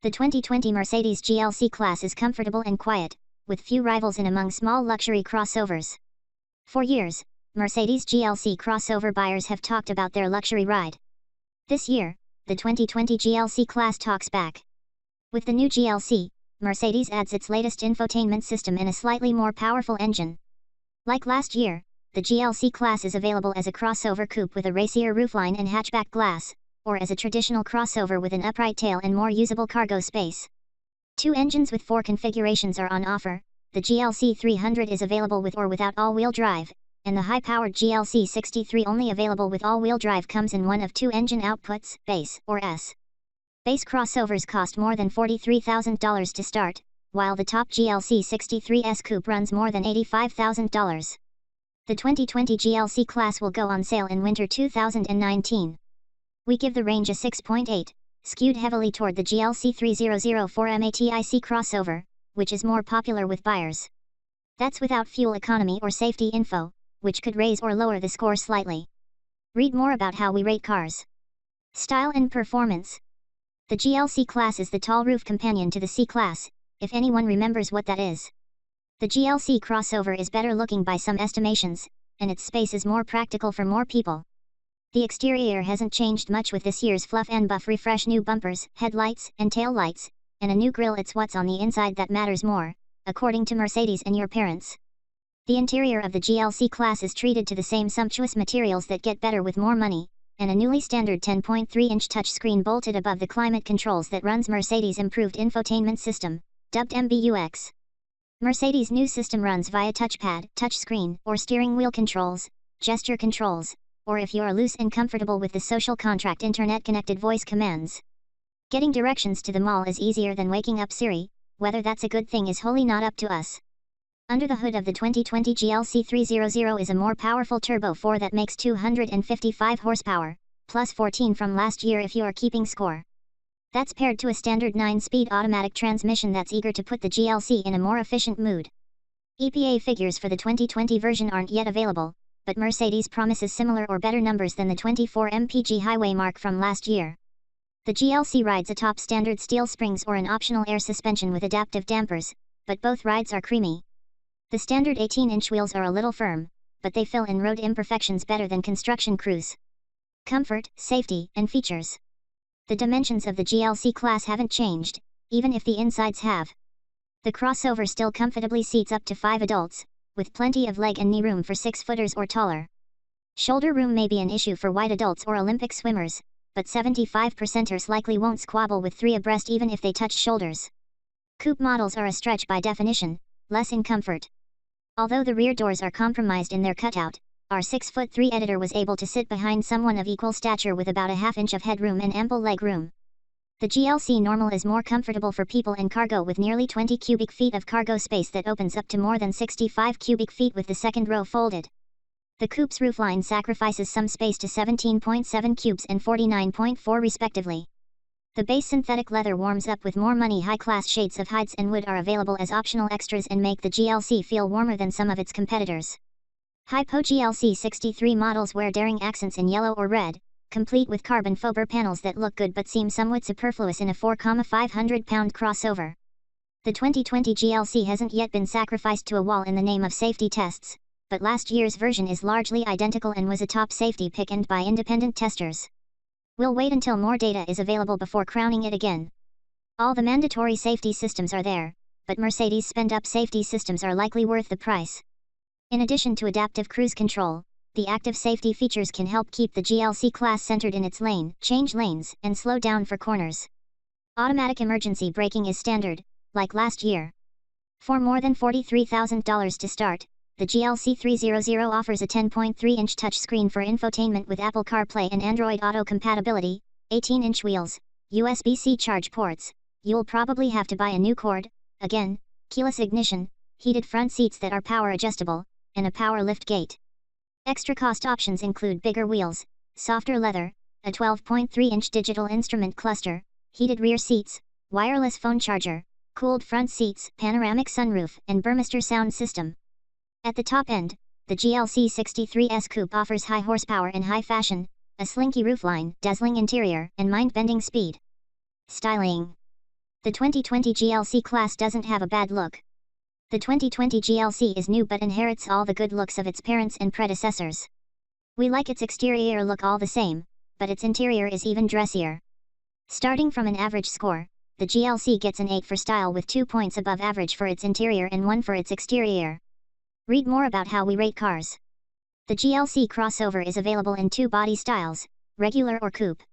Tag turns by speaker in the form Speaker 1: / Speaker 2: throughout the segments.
Speaker 1: The 2020 Mercedes GLC class is comfortable and quiet, with few rivals in among small luxury crossovers. For years, Mercedes GLC crossover buyers have talked about their luxury ride. This year, the 2020 GLC class talks back. With the new GLC, Mercedes adds its latest infotainment system and a slightly more powerful engine. Like last year, the GLC class is available as a crossover coupe with a racier roofline and hatchback glass, or as a traditional crossover with an upright tail and more usable cargo space. Two engines with 4 configurations are on offer. The GLC 300 is available with or without all-wheel drive, and the high-powered GLC 63 only available with all-wheel drive comes in one of 2 engine outputs, base or S. Base crossovers cost more than $43,000 to start, while the top GLC 63S coupe runs more than $85,000. The 2020 GLC class will go on sale in winter 2019. We give the range a 6.8, skewed heavily toward the GLC 300 4matic crossover, which is more popular with buyers. That's without fuel economy or safety info, which could raise or lower the score slightly. Read more about how we rate cars. Style and performance. The GLC class is the tall roof companion to the C-Class, if anyone remembers what that is. The GLC crossover is better looking by some estimations, and its space is more practical for more people. The exterior hasn't changed much with this year's fluff and buff refresh, new bumpers, headlights, and tail lights, and a new grille. It's what's on the inside that matters more, according to Mercedes and your parents. The interior of the GLC class is treated to the same sumptuous materials that get better with more money, and a newly standard 10.3-inch touchscreen bolted above the climate controls that runs Mercedes' improved infotainment system, dubbed MBUX. Mercedes' new system runs via touchpad, touchscreen, or steering wheel controls, gesture controls, or if you're loose and comfortable with the social contract internet-connected voice commands. Getting directions to the mall is easier than waking up Siri. Whether that's a good thing is wholly not up to us. Under the hood of the 2020 GLC 300 is a more powerful Turbo 4 that makes 255 horsepower, plus 14 from last year if you're keeping score. That's paired to a standard 9-speed automatic transmission that's eager to put the GLC in a more efficient mood. EPA figures for the 2020 version aren't yet available, but Mercedes promises similar or better numbers than the 24 mpg highway mark from last year. The GLC rides atop standard steel springs or an optional air suspension with adaptive dampers, but both rides are creamy. The standard 18-inch wheels are a little firm, but they fill in road imperfections better than construction crews. Comfort, safety, and features. The dimensions of the GLC class haven't changed, even if the insides have. The crossover still comfortably seats up to 5 adults, with plenty of leg and knee room for 6-footers or taller. Shoulder room may be an issue for wide adults or Olympic swimmers, but 75%ers likely won't squabble with 3 abreast even if they touch shoulders. Coupe models are a stretch by definition, less in comfort. Although the rear doors are compromised in their cutout, our 6'3" editor was able to sit behind someone of equal stature with about a half-inch of headroom and ample leg room. The GLC Normal is more comfortable for people and cargo with nearly 20 cubic feet of cargo space that opens up to more than 65 cubic feet with the second row folded. The coupe's roofline sacrifices some space to 17.7 cubes and 49.4 respectively. The base synthetic leather warms up with more money. High-class shades of hides and wood are available as optional extras and make the GLC feel warmer than some of its competitors. Hypo GLC 63 models wear daring accents in yellow or red, complete with carbon fiber panels that look good but seem somewhat superfluous in a 4,500-pound crossover. The 2020 GLC hasn't yet been sacrificed to a wall in the name of safety tests, but last year's version is largely identical and was a top safety pick and by independent testers. We'll wait until more data is available before crowning it again. All the mandatory safety systems are there, but Mercedes' spend-up safety systems are likely worth the price. In addition to adaptive cruise control, the active safety features can help keep the GLC class centered in its lane, change lanes, and slow down for corners. Automatic emergency braking is standard, like last year. For more than $43,000 to start, the GLC 300 offers a 10.3-inch touchscreen for infotainment with Apple CarPlay and Android Auto compatibility, 18-inch wheels, USB-C charge ports. You'll probably have to buy a new cord, again, keyless ignition, heated front seats that are power adjustable, and a power lift gate. Extra cost options include bigger wheels, softer leather, a 12.3-inch digital instrument cluster, heated rear seats, wireless phone charger, cooled front seats, panoramic sunroof, and Burmester sound system. At the top end, the GLC 63S Coupe offers high horsepower and high fashion, a slinky roofline, dazzling interior, and mind-bending speed. Styling. The 2020 GLC class doesn't have a bad look. The 2020 GLC is new but inherits all the good looks of its parents and predecessors. We like its exterior look all the same, but its interior is even dressier. Starting from an average score, the GLC gets an 8 for style with 2 points above average for its interior and 1 for its exterior. Read more about how we rate cars. The GLC crossover is available in 2 body styles, regular or coupe.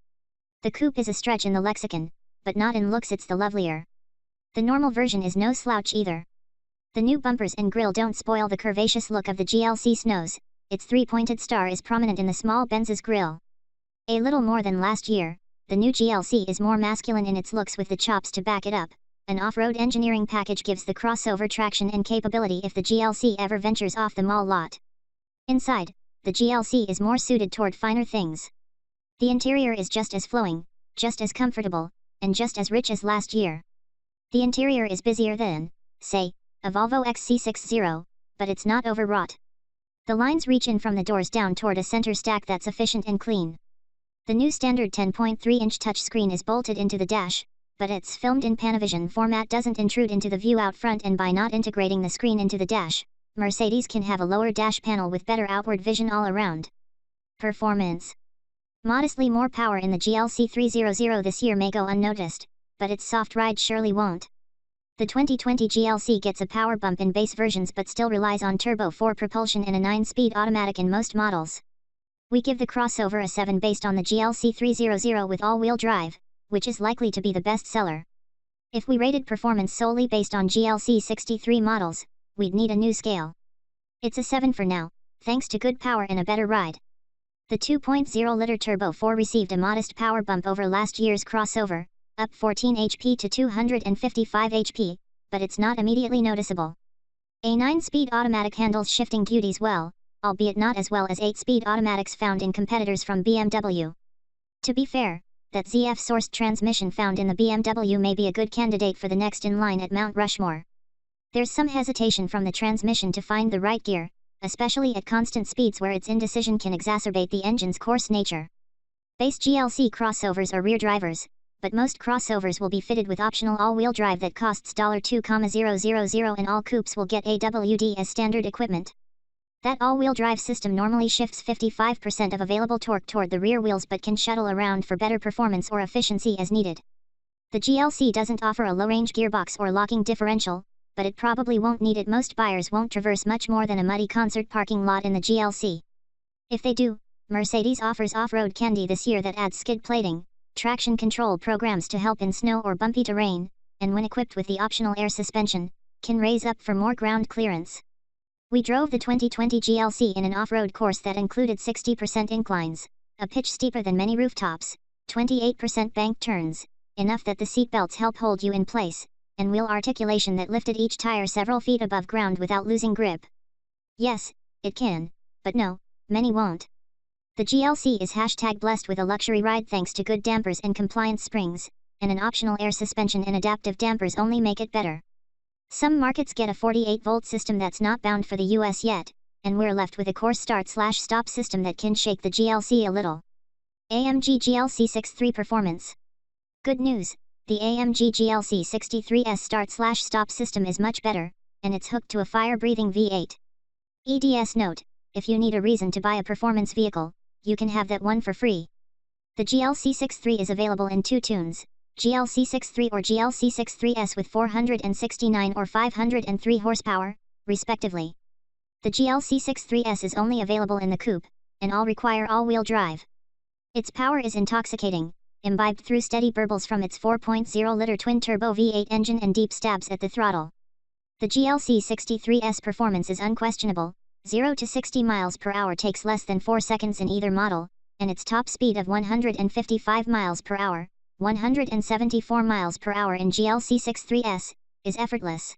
Speaker 1: The coupe is a stretch in the lexicon, but not in looks, it's the lovelier. The normal version is no slouch either. The new bumpers and grille don't spoil the curvaceous look of the GLC Snows. Its 3-pointed star is prominent in the small Benz's grille. A little more than last year, the new GLC is more masculine in its looks with the chops to back it up. An off-road engineering package gives the crossover traction and capability if the GLC ever ventures off the mall lot. Inside, the GLC is more suited toward finer things. The interior is just as flowing, just as comfortable, and just as rich as last year. The interior is busier than, say, a Volvo XC60, but it's not overwrought. The lines reach in from the doors down toward a center stack that's efficient and clean. The new standard 10.3-inch touchscreen is bolted into the dash, but its filmed-in Panavision format doesn't intrude into the view out front, and by not integrating the screen into the dash, Mercedes can have a lower dash panel with better outward vision all around. Performance. Modestly more power in the GLC 300 this year may go unnoticed, but its soft ride surely won't. The 2020 GLC gets a power bump in base versions but still relies on Turbo 4 propulsion and a 9-speed automatic in most models. We give the crossover a 7 based on the GLC 300 with all-wheel drive, which is likely to be the best seller. If we rated performance solely based on GLC 63 models, we'd need a new scale. It's a 7 for now, thanks to good power and a better ride. The 2.0-liter Turbo 4 received a modest power bump over last year's crossover, up 14 HP to 255 HP, but it's not immediately noticeable. A 9-speed automatic handles shifting duties well, albeit not as well as 8-speed automatics found in competitors from BMW. To be fair, that ZF-sourced transmission found in the BMW may be a good candidate for the next in line at Mount Rushmore. There's some hesitation from the transmission to find the right gear, especially at constant speeds where its indecision can exacerbate the engine's coarse nature. Base GLC crossovers are rear drivers, but most crossovers will be fitted with optional all-wheel drive that costs $2,000, and all coupes will get AWD as standard equipment. That all-wheel drive system normally shifts 55% of available torque toward the rear wheels but can shuttle around for better performance or efficiency as needed. The GLC doesn't offer a low-range gearbox or locking differential, but it probably won't need it. Most buyers won't traverse much more than a muddy concert parking lot in the GLC. If they do, Mercedes offers off-road candy this year that adds skid plating, traction control programs to help in snow or bumpy terrain, and when equipped with the optional air suspension, can raise up for more ground clearance. We drove the 2020 GLC in an off-road course that included 60% inclines, a pitch steeper than many rooftops, 28% bank turns, enough that the seatbelts help hold you in place, and wheel articulation that lifted each tire several feet above ground without losing grip. Yes, it can, but no, many won't. The GLC is #blessed with a luxury ride thanks to good dampers and compliant springs, and an optional air suspension and adaptive dampers only make it better. Some markets get a 48-volt system that's not bound for the US yet, and we're left with a coarse start/stop system that can shake the GLC a little. AMG GLC 63 Performance. Good news, the AMG GLC 63S start/stop system is much better, and it's hooked to a fire-breathing V8. EDS note, if you need a reason to buy a performance vehicle, you can have that one for free. The GLC 63 is available in 2 tunes, GLC 63 or GLC 63S with 469 or 503 horsepower, respectively. The GLC 63S is only available in the coupe, and all require all-wheel drive. Its power is intoxicating, imbibed through steady burbles from its 4.0-liter twin-turbo V8 engine and deep stabs at the throttle. The GLC 63S performance is unquestionable. 0 to 60 miles per hour takes less than 4 seconds in either model, and its top speed of 155 miles per hour, 174 miles per hour in GLC 63S, is effortless.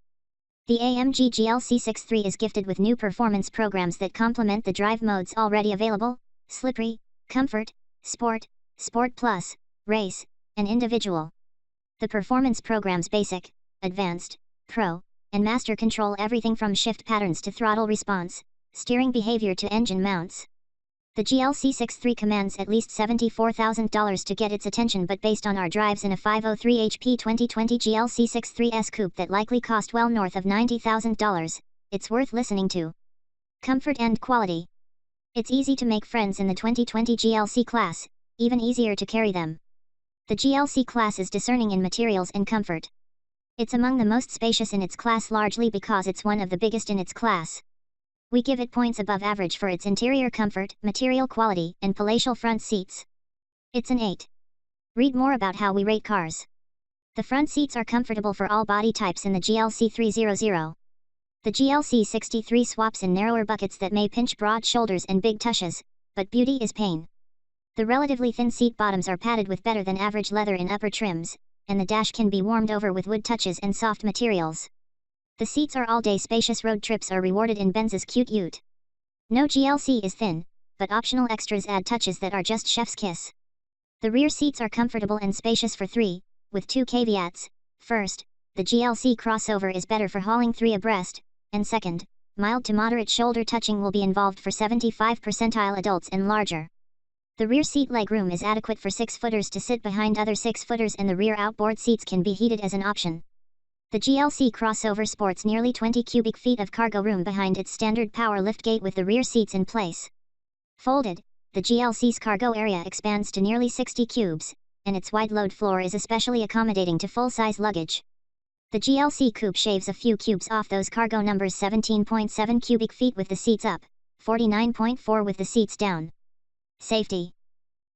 Speaker 1: The AMG GLC 63 is gifted with new performance programs that complement the drive modes already available: Slippery, Comfort, Sport, Sport Plus, Race, and Individual. The performance programs Basic, Advanced, Pro, and Master control everything from shift patterns to throttle response, steering behavior to engine mounts. The GLC 63 commands at least $74,000 to get its attention, but based on our drives in a 503 HP 2020 GLC 63S Coupe that likely cost well north of $90,000, it's worth listening to. Comfort and quality. It's easy to make friends in the 2020 GLC class, even easier to carry them. The GLC class is discerning in materials and comfort. It's among the most spacious in its class, largely because it's one of the biggest in its class. We give it points above average for its interior comfort, material quality, and palatial front seats. It's an 8. Read more about how we rate cars. The front seats are comfortable for all body types in the GLC 300. The GLC 63 swaps in narrower buckets that may pinch broad shoulders and big tushes, but beauty is pain. The relatively thin seat bottoms are padded with better than average leather in upper trims, and the dash can be warmed over with wood touches and soft materials. The seats are all-day spacious. Road trips are rewarded in Benz's cute ute. No GLC is thin, but optional extras add touches that are just chef's kiss. The rear seats are comfortable and spacious for 3, with 2 caveats. First, the GLC crossover is better for hauling 3 abreast, and second, mild to moderate shoulder touching will be involved for 75 percentile adults and larger. The rear seat legroom is adequate for 6-footers to sit behind other 6-footers, and the rear outboard seats can be heated as an option. The GLC crossover sports nearly 20 cubic feet of cargo room behind its standard power liftgate with the rear seats in place. Folded, the GLC's cargo area expands to nearly 60 cubes, and its wide load floor is especially accommodating to full-size luggage. The GLC Coupe shaves a few cubes off those cargo numbers: 17.7 cubic feet with the seats up, 49.4 with the seats down. Safety.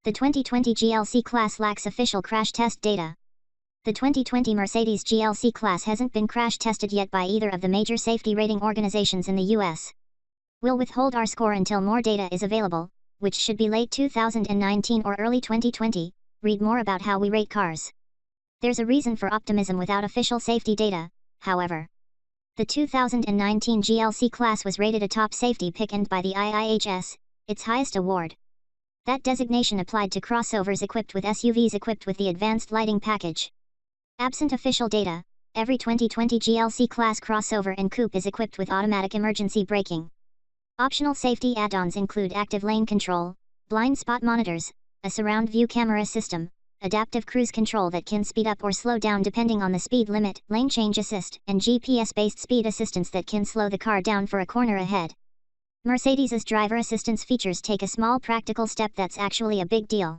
Speaker 1: The 2020 GLC class lacks official crash test data. The 2020 Mercedes GLC class hasn't been crash tested yet by either of the major safety rating organizations in the US. We'll withhold our score until more data is available, which should be late 2019 or early 2020. Read more about how we rate cars. There's a reason for optimism without official safety data, however. The 2019 GLC class was rated a top safety pick and by the IIHS, its highest award. That designation applied to crossovers equipped with SUVs equipped with the advanced lighting package. Absent official data, every 2020 GLC class crossover and coupe is equipped with automatic emergency braking. Optional safety add-ons include active lane control, blind spot monitors, a surround view camera system, adaptive cruise control that can speed up or slow down depending on the speed limit, lane change assist, and GPS-based speed assistance that can slow the car down for a corner ahead. Mercedes's driver assistance features take a small practical step that's actually a big deal.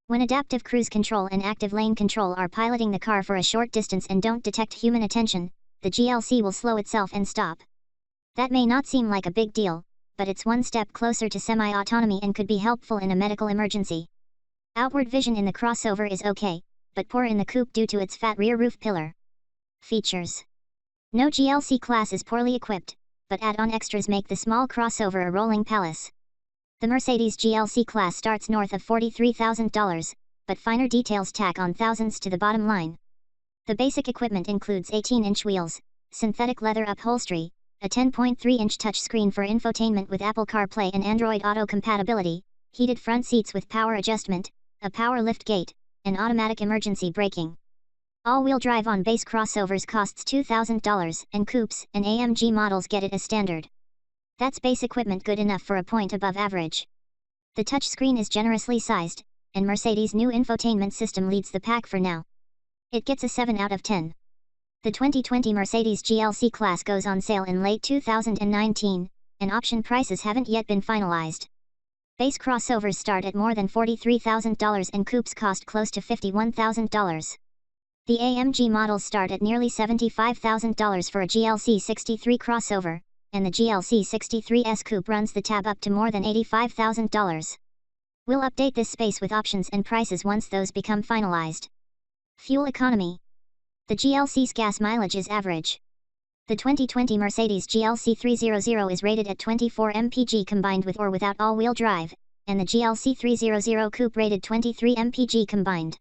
Speaker 1: When adaptive cruise control and active lane control are piloting the car for a short distance and don't detect human attention, the GLC will slow itself and stop. That may not seem like a big deal, but it's one step closer to semi-autonomy and could be helpful in a medical emergency. Outward vision in the crossover is okay, but poor in the coupe due to its fat rear roof pillar. Features. No GLC class is poorly equipped, but add-on extras make the small crossover a rolling palace. The Mercedes GLC class starts north of $43,000, but finer details tack on thousands to the bottom line. The basic equipment includes 18-inch wheels, synthetic leather upholstery, a 10.3-inch touchscreen for infotainment with Apple CarPlay and Android Auto compatibility, heated front seats with power adjustment, a power liftgate, and automatic emergency braking. All-wheel drive on base crossovers costs $2,000, and coupes and AMG models get it as standard. That's base equipment good enough for a point above average. The touchscreen is generously sized, and Mercedes' new infotainment system leads the pack for now. It gets a 7 out of 10. The 2020 Mercedes GLC class goes on sale in late 2019, and option prices haven't yet been finalized. Base crossovers start at more than $43,000 and coupes cost close to $51,000. The AMG models start at nearly $75,000 for a GLC 63 crossover, and the GLC 63S Coupe runs the tab up to more than $85,000. We'll update this space with options and prices once those become finalized. Fuel economy. The GLC's gas mileage is average. The 2020 Mercedes GLC 300 is rated at 24 mpg combined with or without all-wheel drive, and the GLC 300 Coupe rated 23 mpg combined.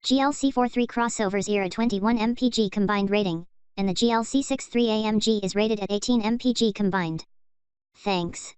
Speaker 1: GLC 43 crossovers are a 21 mpg combined rating, and the GLC 63 AMG is rated at 18 mpg combined. Thanks.